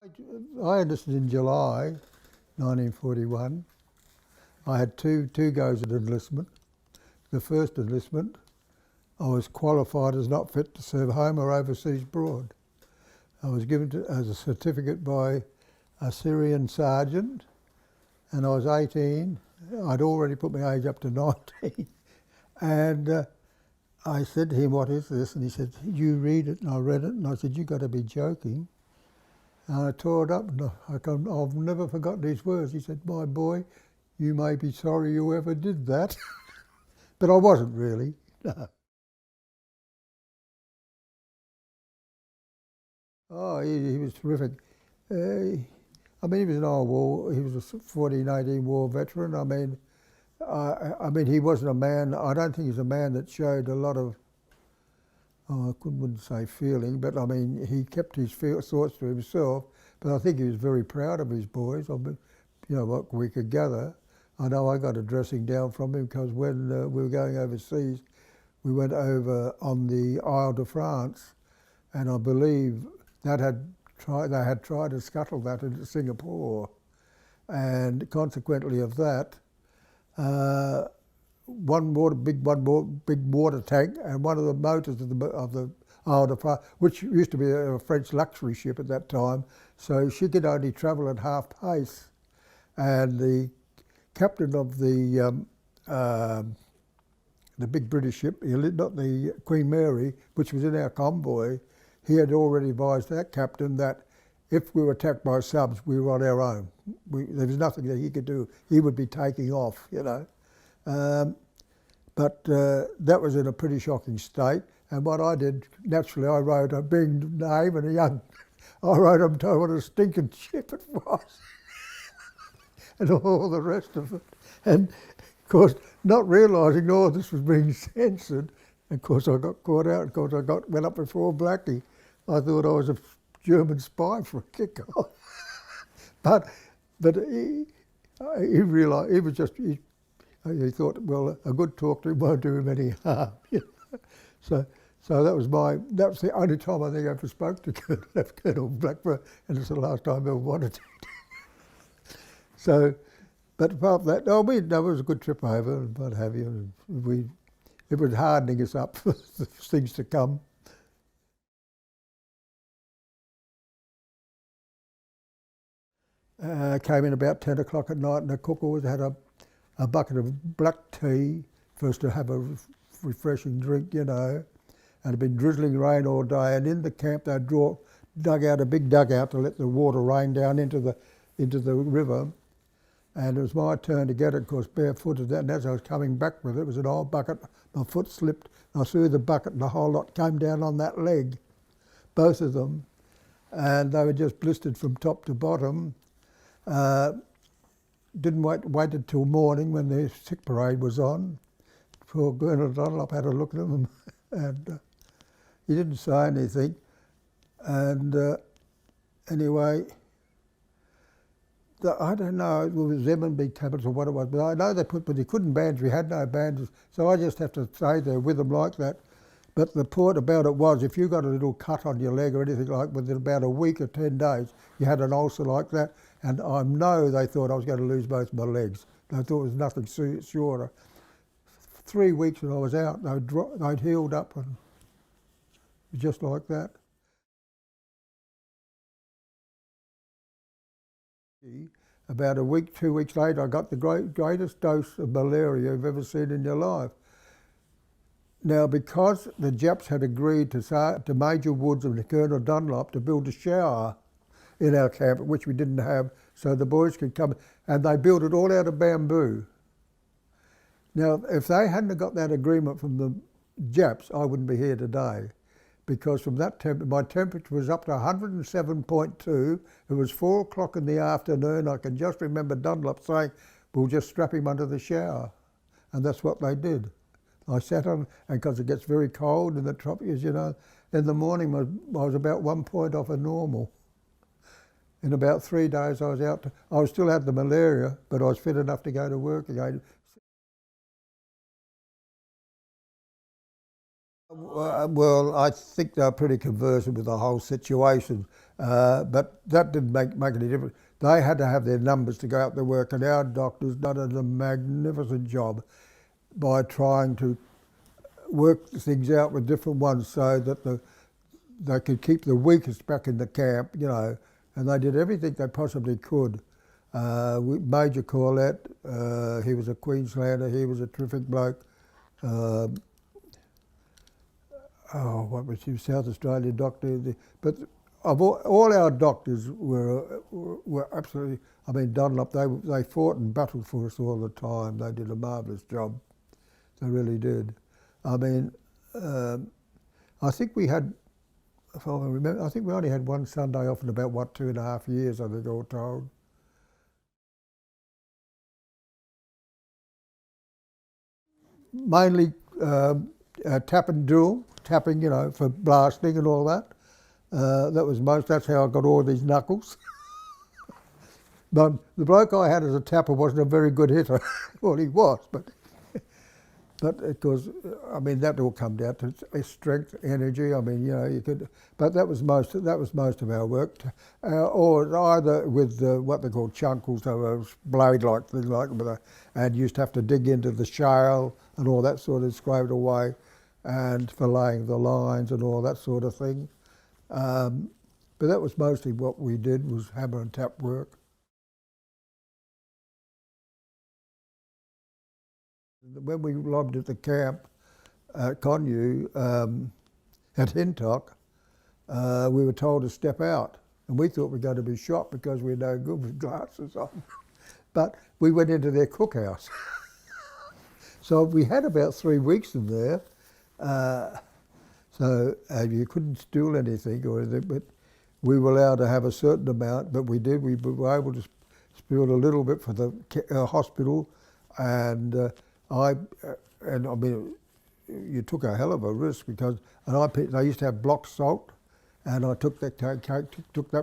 I enlisted in July 1941. I had two goes at enlistment. The first enlistment, I was qualified as not fit to serve home or overseas abroad. I was given as a certificate by a Syrian sergeant, and I was 18. I'd already put my age up to 19. And I said to him, "What is this?" And he said, "You read it." And I read it, and I said, "You've got to be joking." And I tore it up, and I've never forgotten these words. He said, "My boy, you may be sorry you ever did that." But I wasn't really, no. Oh, he was terrific. I mean, he was an old war, he was a 1418 war veteran. I mean, he wasn't a man, I don't think he's a man that showed a lot of, I wouldn't say feeling, but I mean, he kept his thoughts to himself, but I think he was very proud of his boys. I mean, you know, what we could gather. I know I got a dressing down from him because when we were going overseas, we went over on the Isle de France, and I believe they had tried to scuttle that into Singapore, and consequently of that, big water tank and one of the motors of the Isle de France, which used to be a French luxury ship at that time, so she could only travel at half pace, and the captain of the big British ship, not the Queen Mary, which was in our convoy, he had already advised that captain that if we were attacked by subs, we were on our own. There was nothing that he could do. He would be taking off, you know. But that was in a pretty shocking state. And what I did, naturally, I wrote, being naive and young, I wrote him, told what a stinking ship it was. And all the rest of it. And of course, not realising all this was being censored, and of course I got caught out, of course went up before Blackie. I thought I was a German spy for a kick-off. but he realised, he thought, well, a good talk to him won't do him any harm. You know? So that's the only time I think I ever spoke to Colonel Blackburn, and it's the last time I ever wanted to. So, but apart from that, no, it was a good trip over and what have you. It was hardening us up for things to come. Came in about 10 o'clock at night, and the cook always had a bucket of black tea for us to have a refreshing drink, you know. And it had been drizzling rain all day, and in the camp they dug out a big dugout to let the water rain down into the river. And it was my turn to get it, of course, barefooted. And as I was coming back with it, it was an old bucket. My foot slipped, and I threw the bucket, and the whole lot came down on that leg, both of them. And they were just blistered from top to bottom. Didn't wait until morning when the sick parade was on. Poor Colonel Dunlop had a look at them, and he didn't say anything. And anyway, I don't know, it was M&B tablets or what it was, but I know but they couldn't bandage, we had no bandages, so I just have to stay there with them like that. But the point about it was, if you got a little cut on your leg or anything like, within about a week or 10 days, you had an ulcer like that, and I know they thought I was going to lose both my legs. They thought it was nothing shorter. 3 weeks when I was out, they'd healed up, and just like that. About a week, 2 weeks later, I got the greatest dose of malaria you've ever seen in your life. Now, because the Japs had agreed to Major Woods and Colonel Dunlop to build a shower in our camp, which we didn't have, so the boys could come, and they built it all out of bamboo. Now, if they hadn't got that agreement from the Japs, I wouldn't be here today, because from that my temperature was up to 107.2. It was 4 o'clock in the afternoon. I can just remember Dunlop saying, "We'll just strap him under the shower," and that's what they did. I sat on, and because it gets very cold in the tropics, you know, in the morning I was about 1 point off of normal. In about 3 days I still had the malaria, but I was fit enough to go to work again. Well, I think they're pretty conversant with the whole situation, but that didn't make any difference. They had to have their numbers to go out to work, and our doctors done a magnificent job by trying to work things out with different ones so that they could keep the weakest back in the camp, you know, and they did everything they possibly could. Major Corlett, he was a Queenslander, he was a terrific bloke. What was he, South Australian doctor? But of all our doctors were absolutely, I mean, Dunlop, they fought and battled for us all the time. They did a marvellous job. They really did. I mean, I think we had, if I remember, I think we only had one Sunday off in about, 2.5 years, I think, all told. Mainly tap and drill, tapping, you know, for blasting and all that. That's how I got all these knuckles. But the bloke I had as a tapper wasn't a very good hitter. Well, he was, but of course, I mean, that all come down to strength, energy. I mean, you know, you could, but that was most of our work, or either with what they call chunkles, so a blade-like thing, and you used to have to dig into the shale and all that sort of scrape it away, and for laying the lines and all that sort of thing. But that was mostly what we did, was hammer and tap work. When we lobbed at the camp at Connew, at Hintock, we were told to step out. And we thought we were going to be shot because we were no good with glasses on. But we went into their cookhouse. So we had about 3 weeks in there. So you couldn't steal anything or anything, but we were allowed to have a certain amount, but we did. We were able to steal a little bit for the hospital, and I mean, you took a hell of a risk because, I used to have block salt, and I took that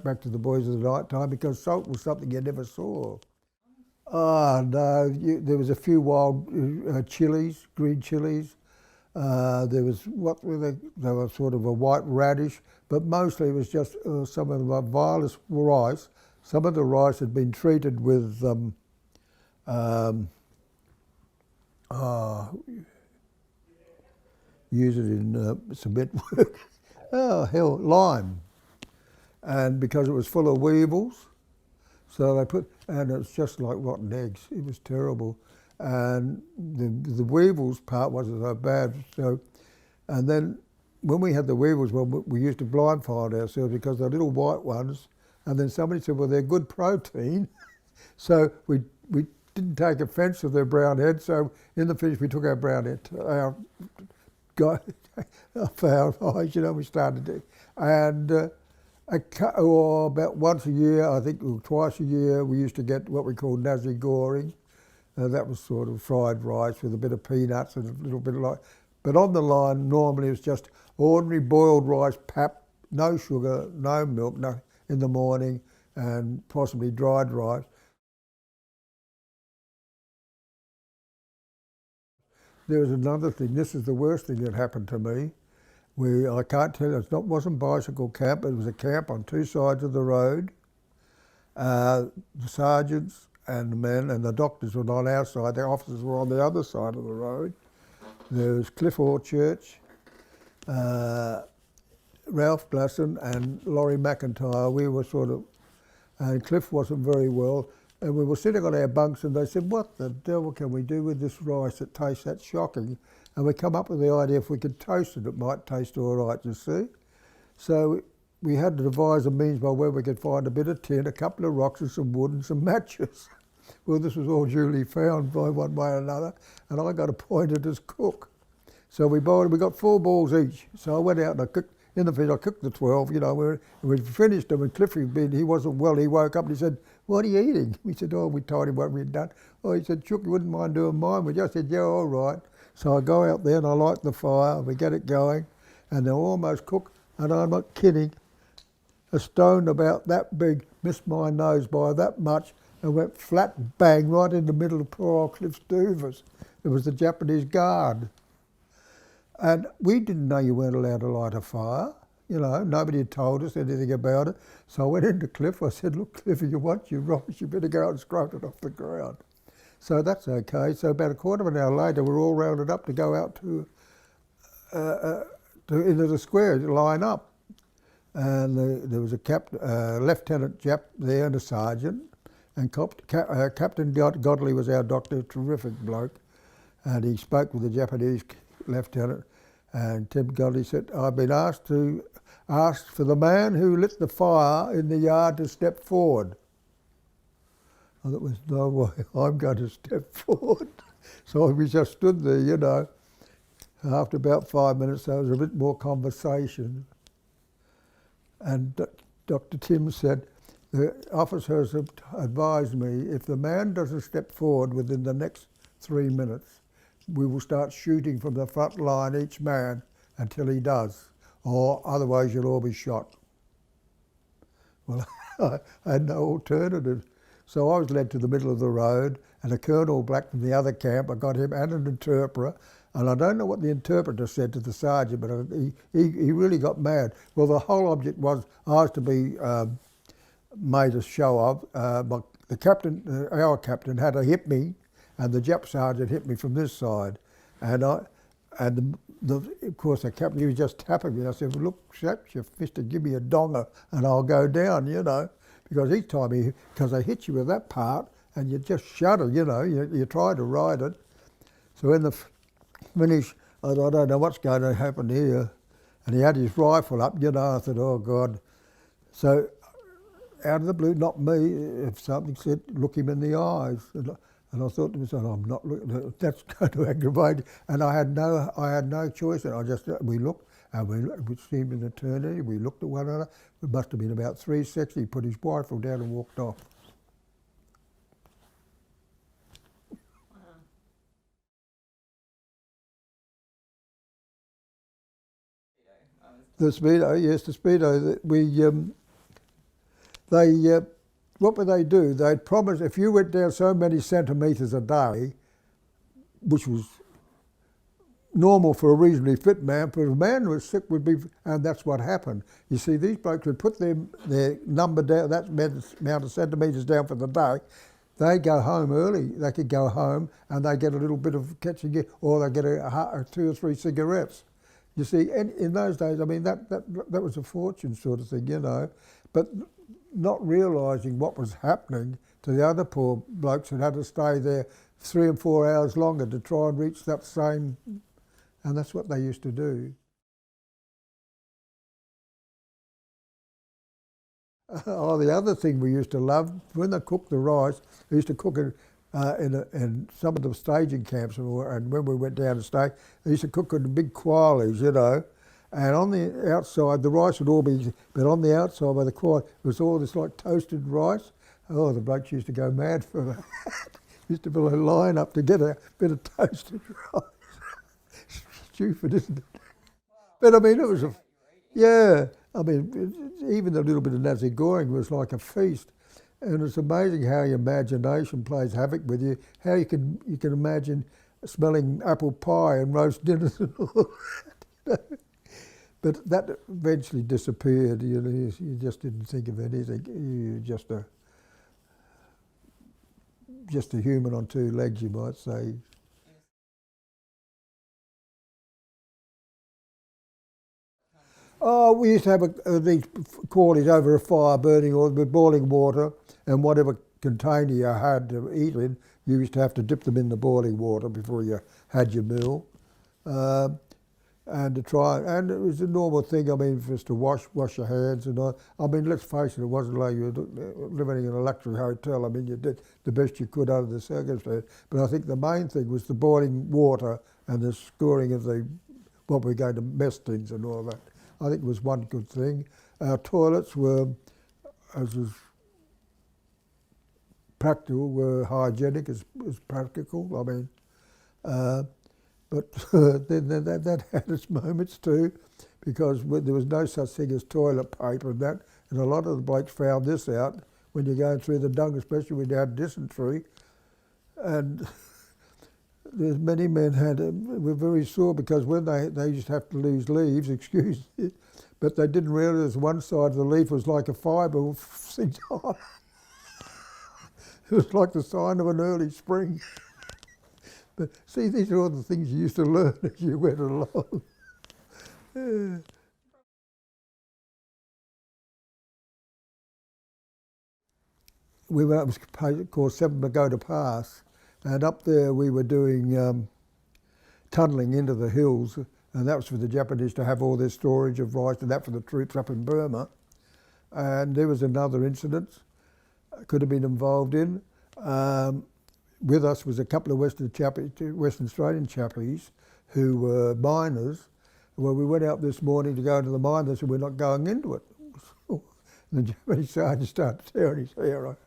back to the boys at the night time because salt was something you never saw. Oh no, there was a few wild chilies, green chilies. There was they were sort of a white radish, but mostly it was just some of the vilest rice. Some of the rice had been treated with use it in cement work. Oh hell, lime, and because it was full of weevils, so they and it's just like rotten eggs. It was terrible, and the weevils part wasn't so bad. So, and then when we had the weevils, well, we used to blindfold ourselves because they're little white ones, and then somebody said, well, they're good protein, so we didn't take offence of their brown heads. So in the finish, we took our brown head, our eyes, you know, we started to, and about once a year, I think, or twice a year, we used to get what we call nasi goreng. That was sort of fried rice with a bit of peanuts and a little bit of but on the line, normally it was just ordinary boiled rice, pap, no sugar, no milk, no, in the morning, and possibly dried rice. There was another thing. This is the worst thing that happened to me. I can't tell you, wasn't bicycle camp, it was a camp on two sides of the road. The sergeants and the men and the doctors were on our side, the officers were on the other side of the road. There was Cliff Horchurch, Ralph Glasson and Laurie McIntyre. We were sort of, and Cliff wasn't very well, and we were sitting on our bunks and they said, what the devil can we do with this rice that tastes that shocking? And we come up with the idea if we could toast it, it might taste all right, you see. So we had to devise a means by where we could find a bit of tin, a couple of rocks and some wood and some matches. Well, this was all duly found by one way or another, and I got appointed as cook. So we got 4 balls each. So I went out and I cooked, in the fridge, I cooked the 12, you know, we finished them, and Cliffy, he wasn't well, he woke up and he said, what are you eating? We said, oh, we told him what we'd done. Oh, he said, Chook, you wouldn't mind doing mine, would you? I said, yeah, all right. So I go out there and I light the fire, we get it going, and they're almost cooked, and I'm not kidding, a stone about that big missed my nose by that much and went flat bang right in the middle of poor old Cliff's doovers. It was the Japanese guard. And we didn't know you weren't allowed to light a fire. You know, nobody had told us anything about it. So I went into Cliff. I said, look, Cliff, if you want your rubbish, you better go out and scrape it off the ground. So that's okay. So about a quarter of an hour later, we're all rounded up to go out to into the square to line up. And there was a lieutenant Jap there and a sergeant. And Captain Godley was our doctor, terrific bloke. And he spoke with the Japanese lieutenant. And Tim Godley said, I've been asked for the man who lit the fire in the yard to step forward. I thought, there's no way I'm going to step forward. So we just stood there, you know. After about 5 minutes, there was a bit more conversation. And Dr. Tim said, the officers have advised me if the man doesn't step forward within the next 3 minutes, we will start shooting from the front line, each man, until he does, or otherwise you'll all be shot. Well, I had no alternative. So I was led to the middle of the road, and a Colonel Black from the other camp, I got him and an interpreter, and I don't know what the interpreter said to the sergeant, but he really got mad. Well, the whole object was I was to be made a show of, but the captain, our captain, had to hit me, and the Jap sergeant hit me from this side, and of course the captain, he was just tapping me. I said, well, look, chaps, you mister, give me a donger and I'll go down, you know, because each time because they hit you with that part and you just shudder, you know, you try to ride it. So in the finish, I don't know what's going to happen here, and he had his rifle up, you know. I thought, oh God. So out of the blue, not me, if something said, look him in the eyes. And I thought to myself, I'm not looking, that's going to aggravate. And I had no choice. And we looked, and it seemed an eternity. We looked at one another. It must have been about 3 seconds. He put his rifle down and walked off. The Speedo, yes, the Speedo. What would they do? They'd promise if you went down so many centimetres a day, which was normal for a reasonably fit man, but a man who was sick would be, and that's what happened. You see, these blokes would put their number down, that amount of centimetres down for the day. They'd go home early. They could go home and they'd get a little bit of catching, or they'd get a 2 or 3 cigarettes. You see, in those days, I mean, that was a fortune sort of thing, you know, but not realising what was happening to the other poor blokes who had to stay there 3 and 4 hours longer to try and reach that same, and that's what they used to do. Oh, the other thing we used to love, when they cooked the rice, they used to cook it in some of the staging camps, and when we went down to stay, they used to cook it in big qualies, you know. And on the outside, the rice would all be, but on the outside by the quad, it was all this like toasted rice. Oh, the blokes used to go mad for that. Used to build a line up to get a bit of toasted rice. Stupid, isn't it? But I mean, it was yeah. I mean, even a little bit of nasi goreng was like a feast. And it's amazing how your imagination plays havoc with you. How you can imagine smelling apple pie and roast dinners and all that. But that eventually disappeared. You know, you just didn't think of anything. You were just a human on 2 legs, you might say. Oh, we used to have these quarlies over a fire burning or with boiling water, and whatever container you had to eat in, you used to have to dip them in the boiling water before you had your meal. And to try, and it was a normal thing, I mean, just to wash your hands and all. I mean, let's face it, it wasn't like you were living in a luxury hotel. I mean, you did the best you could under the circumstances. But I think the main thing was the boiling water and the scoring of what we're going to mess things and all that. I think it was one good thing. Our toilets were, as was practical, were hygienic as practical. I mean, but then that had its moments too, because there was no such thing as toilet paper and that, and a lot of the blokes found this out when you're going through the dung, especially when you had dysentery, and there's many men were very sore because when they used to have to lose leaves, excuse me, but they didn't realise one side of the leaf was like a fibre sinks on. It was like the sign of an early spring. But see, these are all the things you used to learn as you went along. Yeah. We went up, it was called Seven Pagoda Pass, and up there we were doing tunnelling into the hills, and that was for the Japanese to have all their storage of rice and that for the troops up in Burma. And there was another incident I could have been involved in. With us was a couple of Western Australian chappies who were miners. Well, we went out this morning to go into the mine, they said, we're not going into it. And the Japanese sergeant started tearing his hair off.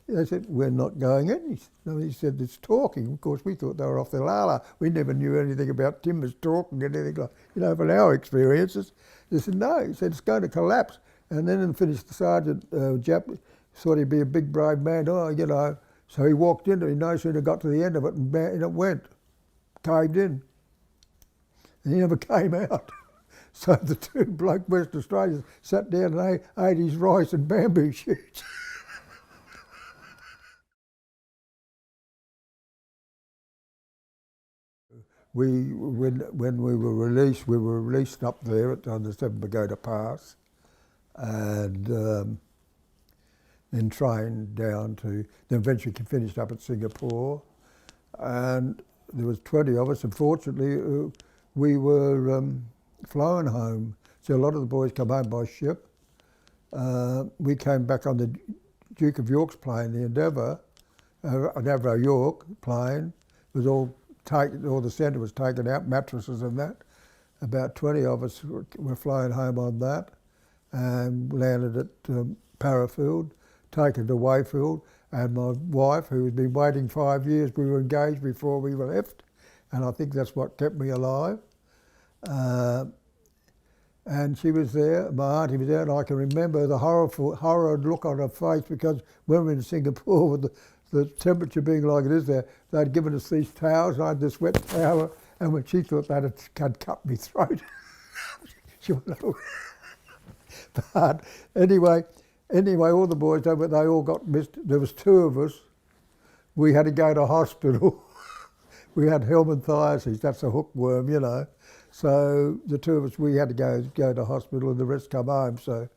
They said, we're not going in. He said, it's talking. Of course, we thought they were off their lala. We never knew anything about timbers talking and anything like, from our experiences. They said, no. He said, it's going to collapse. And then finished the sergeant, Jap, thought he'd be a big, brave man. So he walked into it. He no sooner got to the end of it and it went, caved in. And he never came out. So the two bloke Western Australians sat down and ate his rice and bamboo shoots. When we were released up there on the Seven Pagoda Pass, and then trained down to, then eventually finished up at Singapore, and there was 20 of us, and fortunately we were flown home. So a lot of the boys come home by ship. We came back on the Duke of York's plane, the Endeavour, Endeavour York plane. It was all the centre was taken out, mattresses and that. About 20 of us were flown home on that and landed at Parafield, taken to Wayfield, and my wife, who had been waiting 5 years, we were engaged before we left, and I think that's what kept me alive. And she was there, my auntie was there, and I can remember the horror look on her face, because when we were in Singapore, with the temperature being like it is there, they'd given us these towels, and I had this wet towel, and when she thought that had cut my throat, she went, oh. But anyway, all the boys, they all got missed. There was 2 of us. We had to go to hospital. We had helminthiasis, that's a hookworm, So the 2 of us, we had to go to hospital, and the rest come home. So